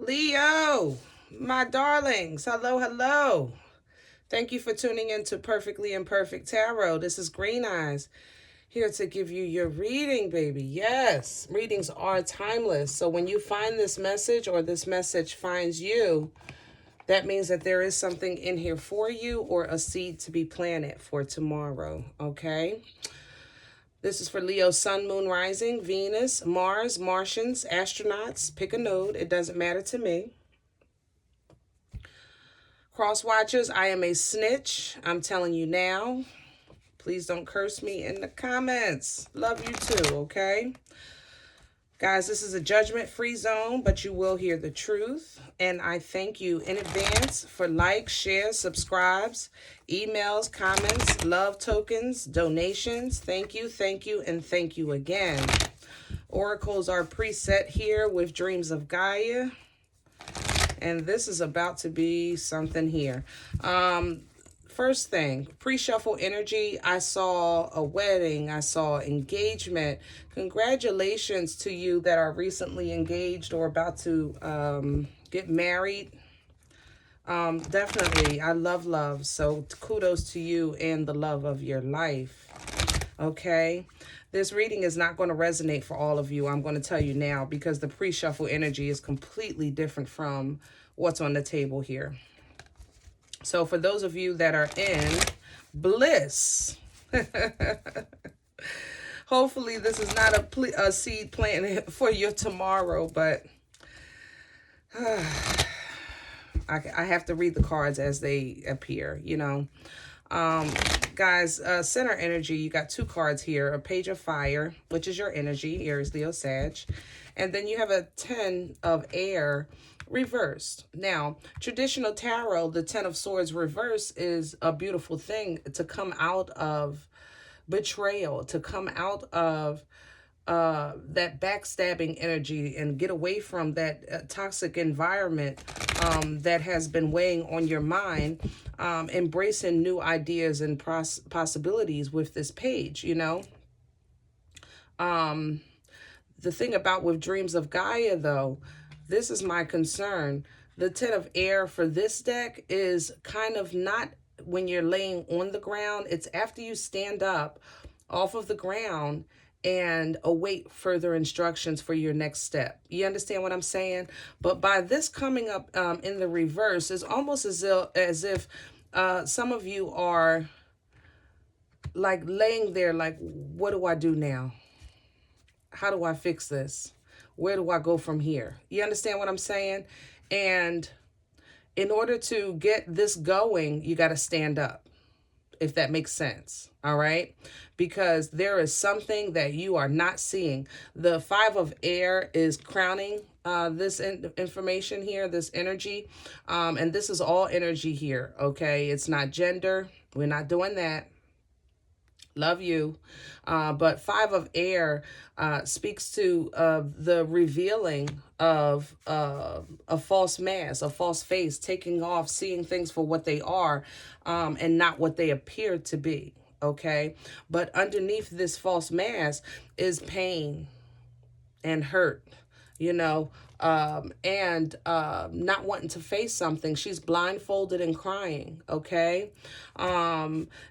Leo, my darlings, hello, hello. Thank you for tuning in to Perfectly Imperfect Tarot. This is Green Eyes, here to give you your reading, baby. Yes, readings are timeless. So when you find this message or this message finds you, that means that there is something in here for you or a seed to be planted for tomorrow, okay? This is for Leo, Sun, Moon, Rising, Venus, Mars, Martians, astronauts. Pick a node. It doesn't matter to me. Cross watchers, I am a snitch. I'm telling you now. Please don't curse me in the comments. Love you too, okay? Guys, this is a judgment-free zone, but you will hear the truth. And I thank you in advance for likes, shares, subscribes, emails, comments, love tokens, donations. Thank you, and thank you again. Oracles are preset here with Dreams of Gaia. And this is about to be something here. First thing, pre-shuffle energy. I saw a wedding. I saw engagement. Congratulations to you that are recently engaged or about to get married. Definitely, I love love. So kudos to you and the love of your life. Okay. This reading is not going to resonate for all of you. I'm going to tell you now because the pre-shuffle energy is completely different from what's on the table here. So for those of you that are in bliss, hopefully this is not a seed planted for your tomorrow, but I have to read the cards as they appear, you know. Guys, center energy, you got two cards here. A page of fire, which is your energy, Aries, Leo, Sag. And then you have a 10 of air reversed. Now, traditional tarot, the 10 of swords reversed is a beautiful thing to come out of betrayal, to come out of that backstabbing energy and get away from that toxic environment that has been weighing on your mind, embracing new ideas and possibilities with this page, you know. The thing about with Dreams of Gaia, though, this is my concern. The 10 of air for this deck is kind of not when you're laying on the ground. It's after you stand up off of the ground and await further instructions for your next step. You understand what I'm saying? But by this coming up in the reverse, it's almost as if some of you are like laying there like, what do I do now? How do I fix this? Where do I go from here? You understand what I'm saying? And in order to get this going, you got to stand up, if that makes sense. All right. Because there is something that you are not seeing. The 5 of air is crowning this information here, this energy. And this is all energy here. Okay. It's not gender. We're not doing that. Love you. But 5 of air speaks to the revealing of a false mask, a false face, taking off, seeing things for what they are and not what they appear to be. Okay. But underneath this false mask is pain and hurt, you know, and not wanting to face something. She's blindfolded and crying, okay?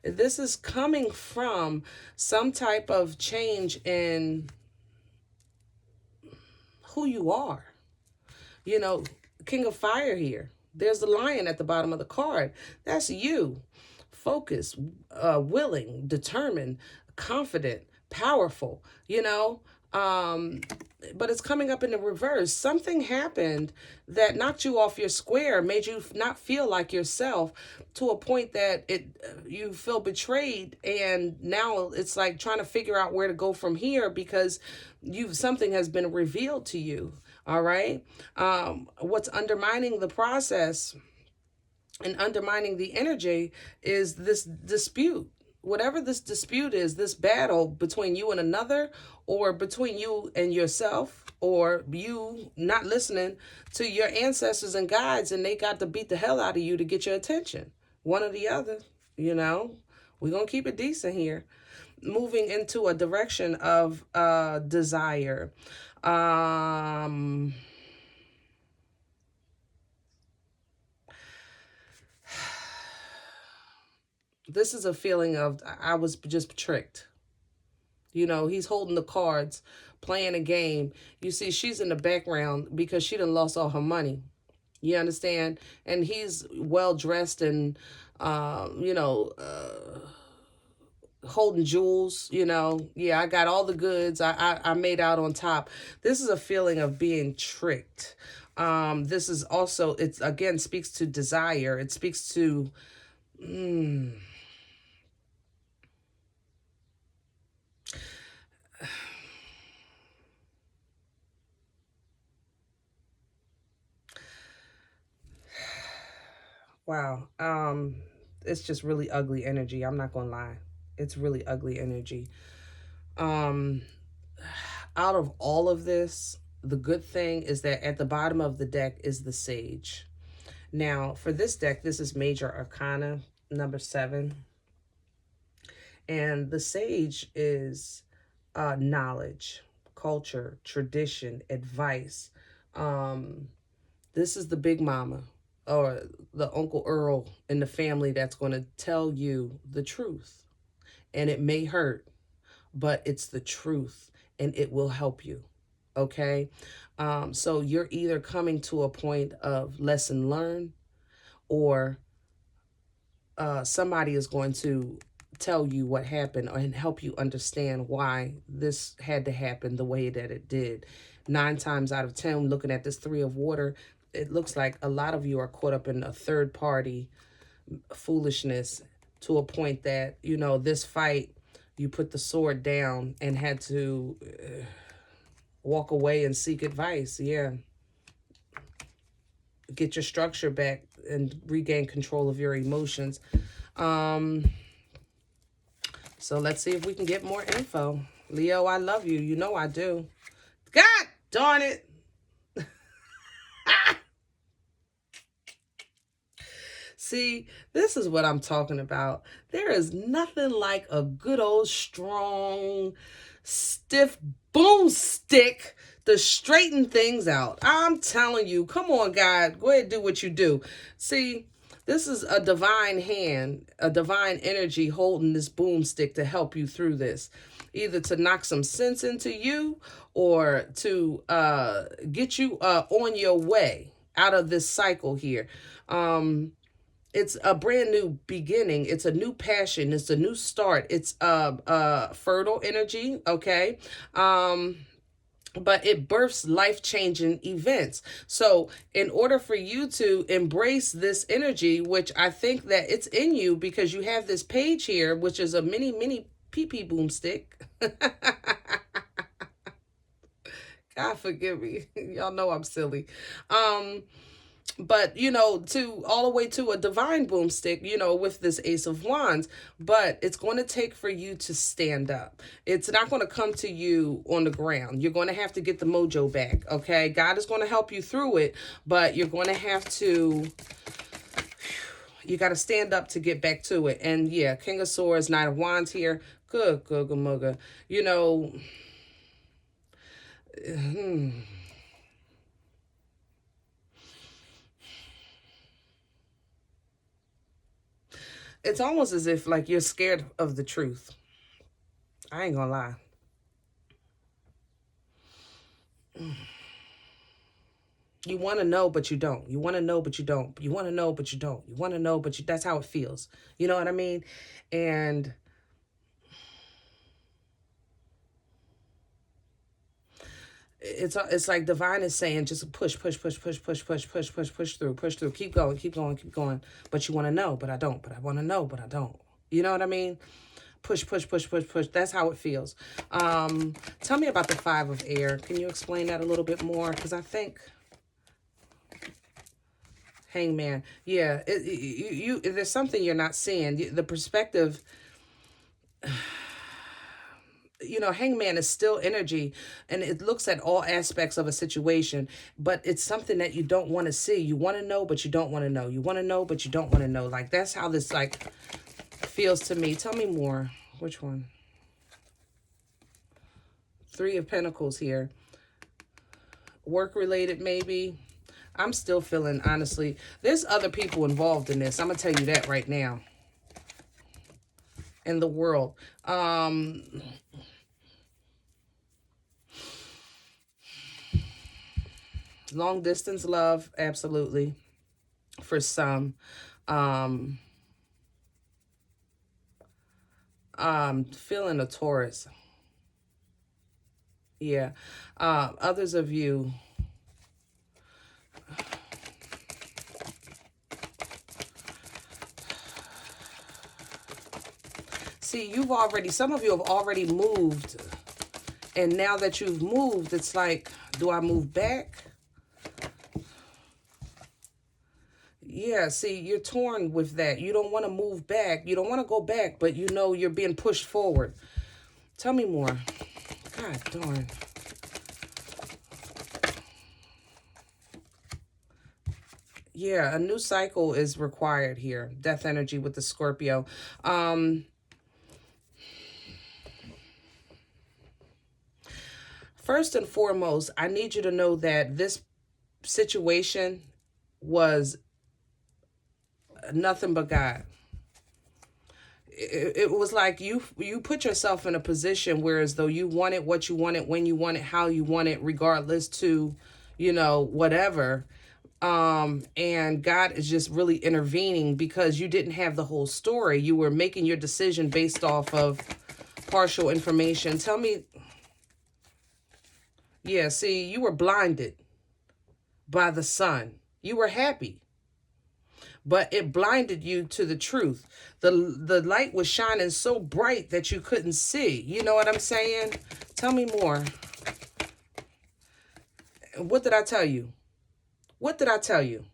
This is coming from some type of change in who you are. You know, King of Fire here. There's the lion at the bottom of the card. That's you. Focused, willing, determined, confident, powerful, you know. But it's coming up in the reverse. Something happened that knocked you off your square, made you not feel like yourself to a point that you feel betrayed, and now it's like trying to figure out where to go from here because something has been revealed to you. All right. What's undermining the process and undermining the energy is this dispute. Whatever this dispute is, this battle between you and another, or between you and yourself, or you not listening to your ancestors and guides, and they got to beat the hell out of you to get your attention. One or the other, you know. We're going to keep it decent here. Moving into a direction of desire. This is a feeling of, I was just tricked. You know, he's holding the cards, playing a game. You see, she's in the background because she done lost all her money. You understand? And he's well dressed and, you know, holding jewels. You know, yeah, I got all the goods. I made out on top. This is a feeling of being tricked. This is also, it's again speaks to desire. It speaks to, wow. It's just really ugly energy. I'm not gonna lie. It's really ugly energy. Um, Out of all of this, the good thing is that at the bottom of the deck is the Sage. Now, for this deck, this is Major Arcana number 7. And the Sage is knowledge, culture, tradition, advice. This is the big mama or the Uncle Earl in the family that's going to tell you the truth. And it may hurt, but it's the truth and it will help you. Okay. So you're either coming to a point of lesson learned, or somebody is going to tell you what happened and help you understand why this had to happen the way that it did. 9 times out of 10, looking at this 3 of water, it looks like a lot of you are caught up in a third party foolishness to a point that, you know, this fight, you put the sword down and had to walk away and seek advice. Yeah. Get your structure back and regain control of your emotions. So let's see if we can get more info. Leo, I love you. You know I do. God darn it. See, this is what I'm talking about. There is nothing like a good old strong, stiff boomstick to straighten things out. I'm telling you, come on, God, go ahead and do what you do. See, this is a divine hand, a divine energy holding this boomstick to help you through this. Either to knock some sense into you or to get you on your way out of this cycle here. It's a brand new beginning. It's a new passion. It's a new start. It's fertile energy, okay? But it births life-changing events. So in order for you to embrace this energy, which I think that it's in you because you have this page here, which is a mini pee-pee boomstick. God forgive me. Y'all know I'm silly. But, you know, to all the way to a divine boomstick, you know, with this Ace of Wands. But it's going to take for you to stand up. It's not going to come to you on the ground. You're going to have to get the mojo back, okay? God is going to help you through it, but you're going to have to, you got to stand up to get back to it. And yeah, King of Swords, Knight of Wands here. Good, mugga. You know, it's almost as if like you're scared of the truth. I ain't gonna lie. You want to know, but you don't. You want to know, but you don't. You want to know, but you don't. You want to know, but you, that's how it feels. You know what I mean? And it's like divine is saying, just push through. Keep going. But you want to know, but I don't. But I want to know, but I don't. You know what I mean? Push. That's how it feels. Tell me about the 5 of air. Can you explain that a little bit more? Because I think Hangman. Yeah, there's something you're not seeing. The perspective, you know, Hangman is still energy and it looks at all aspects of a situation, but it's something that you don't want to see. You want to know, but you don't want to know. You want to know, but you don't want to know. Like, that's how this, like, feels to me. Tell me more. Which one? 3 of Pentacles here. Work-related, maybe. I'm still feeling, honestly, there's other people involved in this. I'm going to tell you that right now. in the world. Long distance love, absolutely, for some. Feeling a Taurus. Yeah. Others of you, see, some of you have already moved. And now that you've moved, it's like, do I move back? Yeah, see, you're torn with that. You don't want to move back. You don't want to go back, but you know you're being pushed forward. Tell me more. God darn. Yeah, a new cycle is required here. Death energy with the Scorpio. First and foremost, I need you to know that this situation was nothing but God. It was like you put yourself in a position where as though you wanted what you wanted, when you wanted, how you wanted, regardless to, whatever. And God is just really intervening because you didn't have the whole story. You were making your decision based off of partial information. Tell me. Yeah, see, you were blinded by the sun. You were happy, but it blinded you to the truth. The light was shining so bright that you couldn't see. You know what I'm saying? Tell me more. What did I tell you? What did I tell you?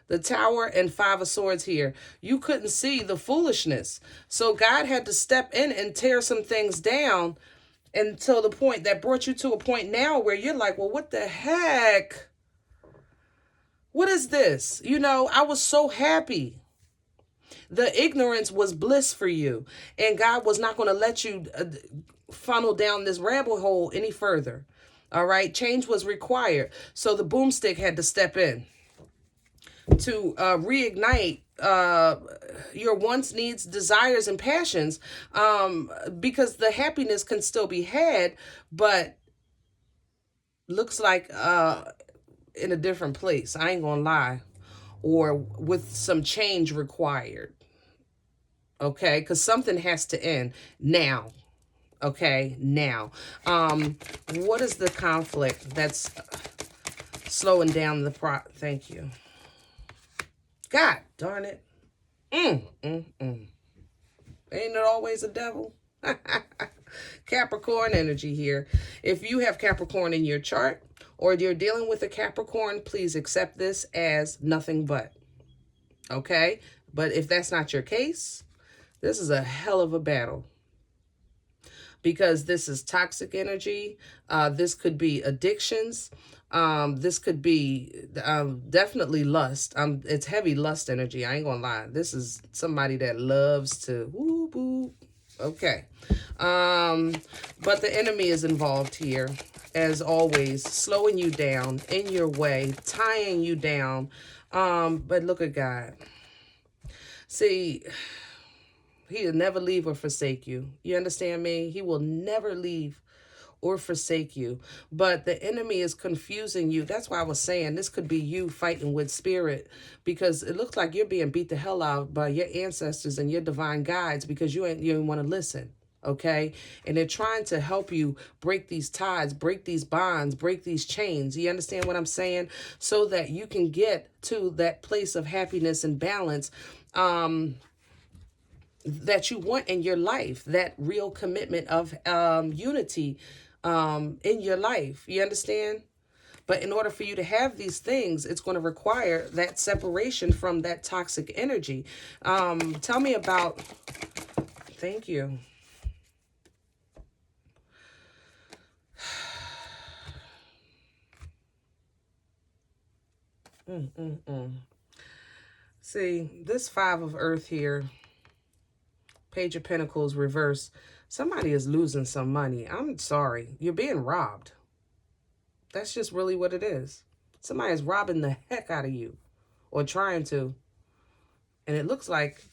The Tower and Five of Swords here. You couldn't see the foolishness. So God had to step in and tear some things down until the point that brought you to a point now where you're like, well, what the heck? What is this? I was so happy. The ignorance was bliss for you. And God was not going to let you funnel down this rabbit hole any further. All right. Change was required. So the boomstick had to step in to reignite your wants, needs, desires, and passions, because the happiness can still be had, but looks like in a different place. I ain't gonna lie. Or with some change required. Okay, because something has to end now. Okay, now. What is the conflict that's slowing down the thank you. God darn it. Ain't it always a devil? Capricorn energy here. If you have Capricorn in your chart or you're dealing with a Capricorn, please accept this as nothing but. Okay? But if that's not your case, this is a hell of a battle. Because this is toxic energy. This could be addictions. This could be definitely lust. It's heavy lust energy. I ain't gonna lie. This is somebody that loves to whoop whoop. Okay. But the enemy is involved here, as always, slowing you down, in your way, tying you down. But look at God. See, He'll never leave or forsake you. You understand me? He will never leave or forsake you. But the enemy is confusing you. That's why I was saying this could be you fighting with spirit, because it looks like you're being beat the hell out by your ancestors and your divine guides because you ain't want to listen. Okay? And they're trying to help you break these ties, break these bonds, break these chains. You understand what I'm saying? So that you can get to that place of happiness and balance, that you want in your life, that real commitment of unity in your life. You understand? But in order for you to have these things, it's going to require that separation from that toxic energy. Tell me about, thank you. See, this Five of Earth here, Page of Pentacles reverse. Somebody is losing some money. I'm sorry. You're being robbed. That's just really what it is. Somebody is robbing the heck out of you, or trying to. And it looks like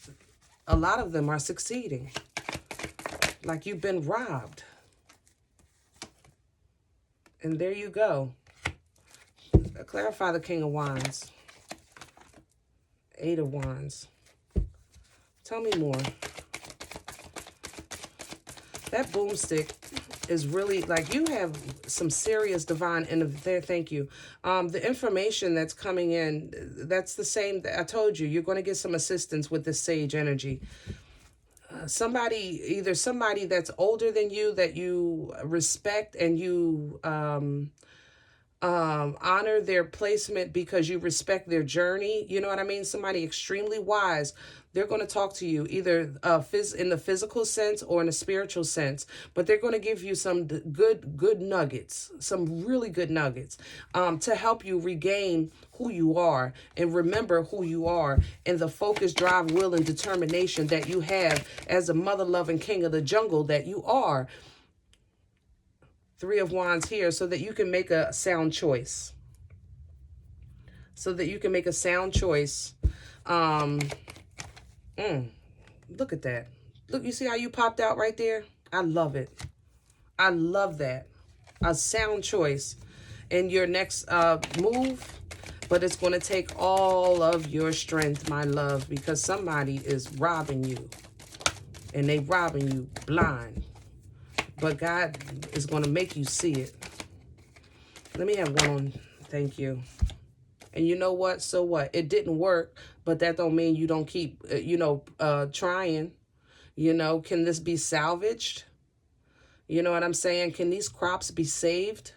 a lot of them are succeeding. like you've been robbed. And there you go. Clarify the King of Wands. 8 of Wands. Tell me more. That boomstick is really, like, you have some serious divine there. Thank you. The information that's coming in, that's the same that I told you. You're going to get some assistance with this sage energy. Either somebody that's older than you that you respect and you honor their placement because you respect their journey. You know what I mean? Somebody extremely wise. They're going to talk to you either in the physical sense or in a spiritual sense, but they're going to give you some good nuggets, some really good nuggets to help you regain who you are and remember who you are and the focus, drive, will, and determination that you have as a mother-loving king of the jungle that you are. 3 of Wands here, so that you can make a sound choice. So that you can make a sound choice. Look at that. Look, you see how you popped out right there? I love it. I love that. A sound choice in your next move, but it's going to take all of your strength, my love, because somebody is robbing you, and they robbing you blind. But God is going to make you see it. Let me have one on. Thank you. And you know what? So what? It didn't work, but that don't mean you don't keep, trying. You know, can this be salvaged? You know what I'm saying? Can these crops be saved?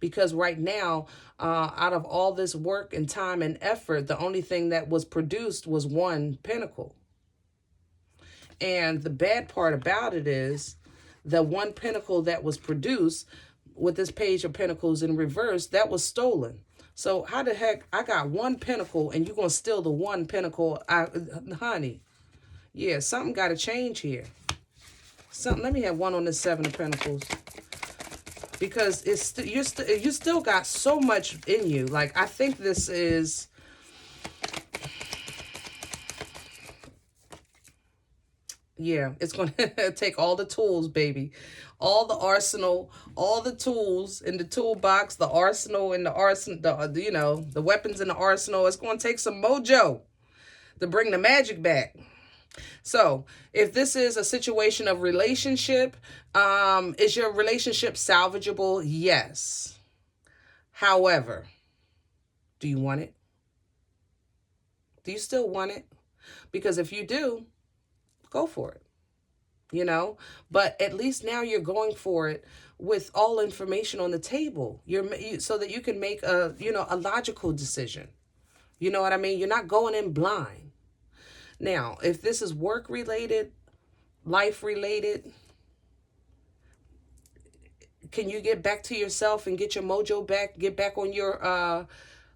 Because right now, out of all this work and time and effort, the only thing that was produced was 1 pentacle. And the bad part about it is the 1 pentacle that was produced with this page of pentacles in reverse, that was stolen. So how the heck I got 1 pentacle and you're going to steal the 1 pentacle? Honey, yeah, something got to change here. Let me have one on this 7 of pentacles. Because you still got so much in you. Like, I think this is... Yeah, it's going to take all the tools, baby. All the arsenal, all the tools in the toolbox, the arsenal in the arsenal, the weapons in the arsenal. It's going to take some mojo to bring the magic back. So if this is a situation of relationship, is your relationship salvageable? Yes. However, do you want it? Do you still want it? Because if you do, go for it, but at least now you're going for it with all information on the table. So that you can make a logical decision. You know what I mean? You're not going in blind. Now, if this is work related, life related, can you get back to yourself and get your mojo back, get back on your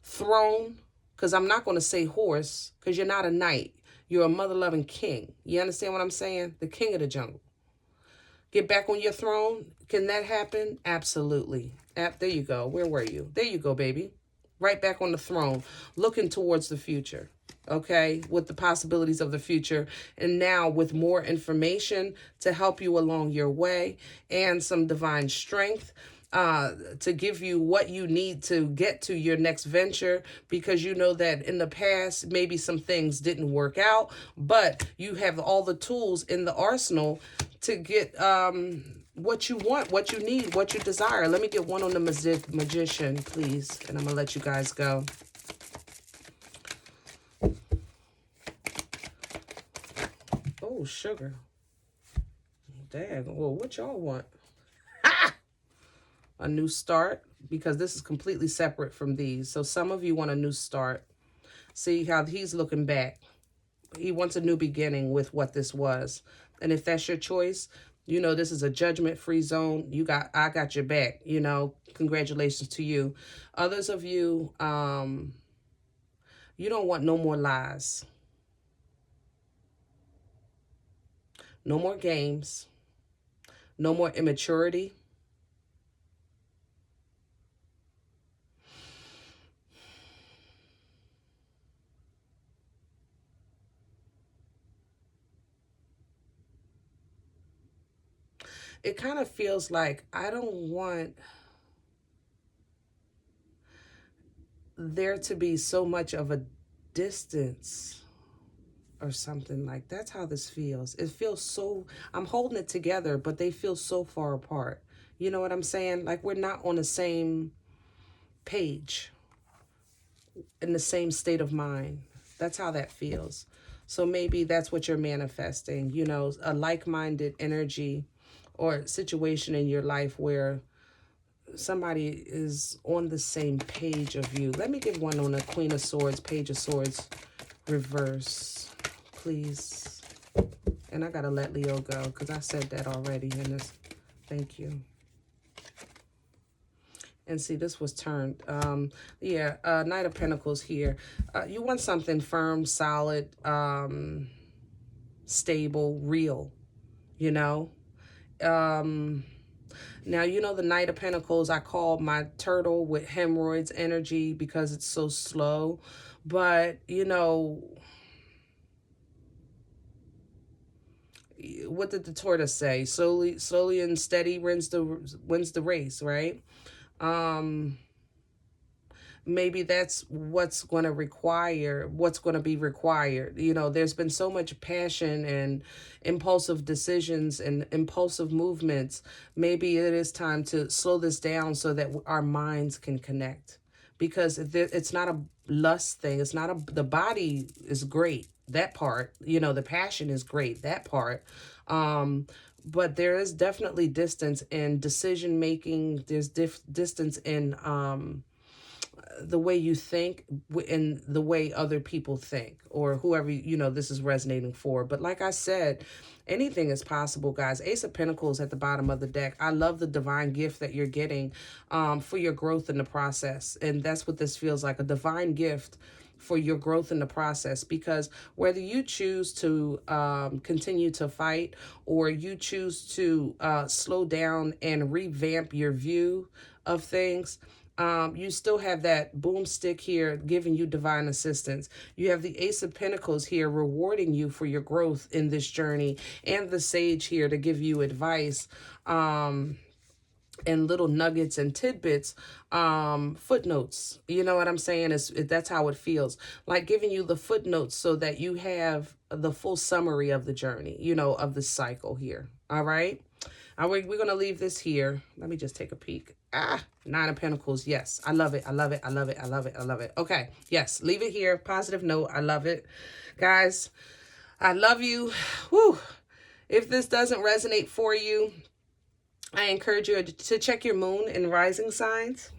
throne? Because I'm not going to say horse, because you're not a knight. You're a mother-loving king. You understand what I'm saying? The king of the jungle. Get back on your throne. Can that happen? Absolutely. There you go. Where were you? There you go, baby. Right back on the throne, looking towards the future, okay, with the possibilities of the future. And now with more information to help you along your way and some divine strength to give you what you need to get to your next venture, because you know that in the past, maybe some things didn't work out, but you have all the tools in the arsenal to get what you want, what you need, what you desire. Let me get one on the magician, please, and I'm going to let you guys go. Oh, sugar. Dang. Well, what y'all want? A new start, because this is completely separate from these. So some of you want a new start. See how he's looking back. He wants a new beginning with what this was. And if that's your choice, this is a judgment-free zone. I got your back, congratulations to you. Others of you, you don't want no more lies. No more games. No more immaturity. it kind of feels like I don't want there to be so much of a distance or something. Like, that's how this feels. It feels so, I'm holding it together, but they feel so far apart. You know what I'm saying? Like, we're not on the same page, in the same state of mind. That's how that feels. So maybe that's what you're manifesting, you know, a like-minded energy or situation in your life where somebody is on the same page of you. Let me give one on the Queen of Swords, Page of Swords, reverse, please. And I gotta let Leo go because I said that already in this. Thank you. And see, this was turned. Yeah, Knight of Pentacles here. You want something firm, solid, stable, real, you know? Now, you know, the Knight of Pentacles, I call my turtle with hemorrhoids energy because it's so slow. But, you know, what did the tortoise say? Slowly and steady wins the race, right? Maybe that's what's going to be required. You know, there's been so much passion and impulsive decisions and impulsive movements. Maybe it is time to slow this down so that our minds can connect, because it's not a lust thing. It's not the body is great. That part, you know, the passion is great. That part. But there is definitely distance in decision making. There's distance in, the way you think and the way other people think, or whoever, you know, this is resonating for. But like I said, anything is possible, guys. Ace of Pentacles at the bottom of the deck. I love the divine gift that you're getting for your growth in the process. And that's what this feels like, a divine gift for your growth in the process. Because whether you choose to continue to fight, or you choose to slow down and revamp your view of things, you still have that boomstick here giving you divine assistance. You have the Ace of Pentacles here rewarding you for your growth in this journey, and the Sage here to give you advice, and little nuggets and tidbits, footnotes. You know what I'm saying? That's how it feels, like giving you the footnotes so that you have the full summary of the journey, you know, of the cycle here. All right. We're going to leave this here. Let me just take a peek. Nine of Pentacles. Yes, I love it. I love it. I love it. I love it. I love it. Okay. Yes, leave it here. Positive note. I love it. Guys, I love you. Whew. If this doesn't resonate for you, I encourage you to check your moon and rising signs.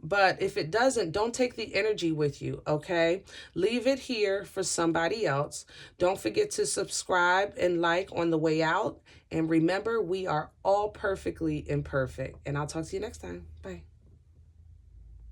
But if it doesn't, don't take the energy with you, okay? Leave it here for somebody else. Don't forget to subscribe and like on the way out. And remember, we are all perfectly imperfect. And I'll talk to you next time. Bye.